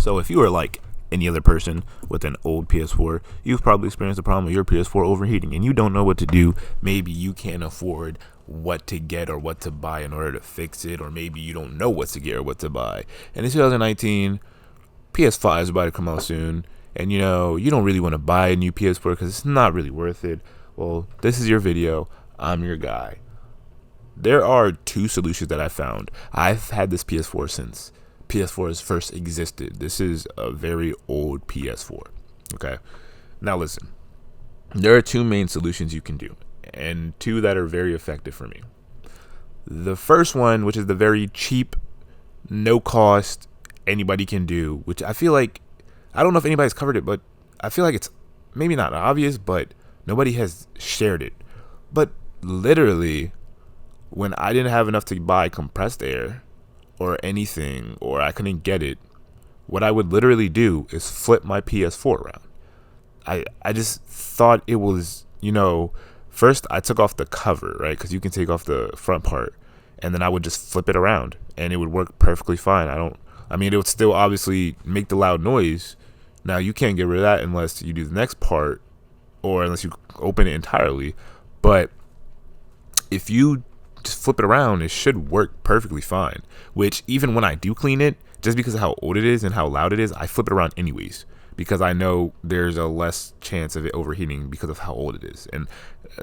So if you are like any other person with an old PS4, you've probably experienced the problem of your PS4 overheating and you don't know what to do. Maybe you can't afford what to get or what to buy in order to fix it, or maybe you don't know what to get or what to buy. And in 2019, PS5 is about to come out soon, and you don't really want to buy a new PS4 because it's not really worth it. Well, this is your video. I'm your guy. There are two solutions that I found. I've had this PS4 since PS4's first existed. This is a very old PS4. Okay. Now listen. There are two main solutions you can do, and two that are very effective for me. The first one, which is the very cheap, no cost, anybody can do, which I feel like, I don't know if anybody's covered it, but I feel like it's maybe not obvious, but nobody has shared it. But literally, when I didn't have enough to buy compressed air or anything, or I couldn't get it, what I would literally do is flip my PS4 around. I just thought it was, first I took off the cover, right? Because you can take off the front part, and then I would just flip it around, and it would work perfectly fine. It would still obviously make the loud noise. Now, you can't get rid of that unless you do the next part, or unless you open it entirely. But if you just flip it around, it should work perfectly fine. Which, even when I do clean it, just because of how old it is and how loud it is, I flip it around anyways, because I know there's a less chance of it overheating because of how old it is. And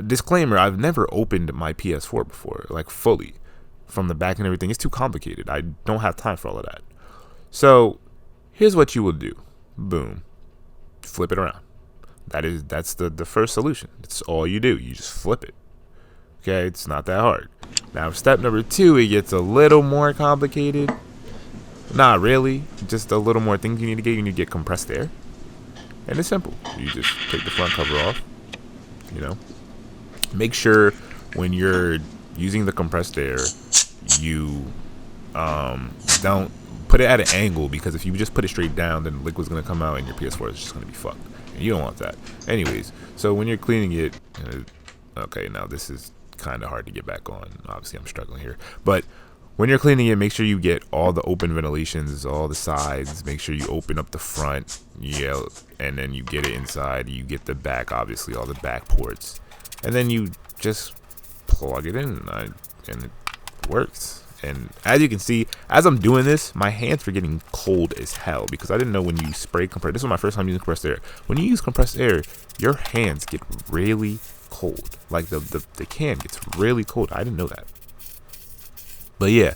disclaimer, I've never opened my PS4 before, like fully, from the back and everything. It's too complicated. I don't have time for all of that. So here's what you will do. Boom. Flip it around. That's the first solution. It's all you do. You just flip it. Okay, it's not that hard. Now, step number 2, it gets a little more complicated. Not really, just a little more things you need to get. You need to get compressed air, and it's simple. You just take the front cover off. Make sure when you're using the compressed air, you don't put it at an angle, because if you just put it straight down, then the liquid's gonna come out and your PS4 is just gonna be fucked, and you don't want that. Anyways, so when you're cleaning it, okay, now this is kind of hard to get back on. Obviously, I'm struggling here, but when you're cleaning it, make sure you get all the open ventilations, all the sides. Make sure you open up the front, and then you get it inside. You get the back, obviously, all the back ports, and then you just plug it in, and it works. And as you can see, as I'm doing this, my hands are getting cold as hell, because I didn't know when you spray compressed. This was my first time using compressed air. When you use compressed air, your hands get really cold. Like the can gets really cold. I didn't know that. But yeah,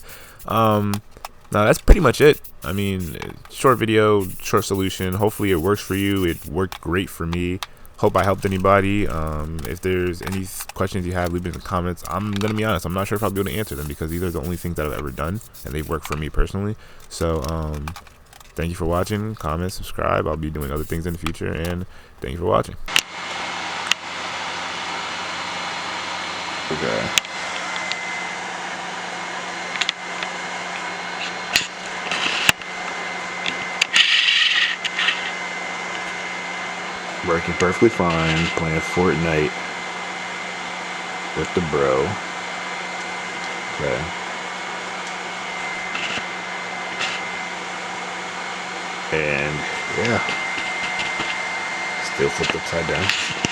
now that's pretty much it. Short video, short solution. Hopefully it works for you. It worked great for me. Hope I helped anybody. If there's any questions you have, leave it in the comments. I'm gonna be honest, I'm not sure if I'll be able to answer them, because these are the only things that I've ever done, and they've worked for me personally. So thank you for watching. Comment, subscribe. I'll be doing other things in the future, and thank you for watching. Okay. Working perfectly fine, playing Fortnite with the bro. Okay. And yeah, still flipped upside down.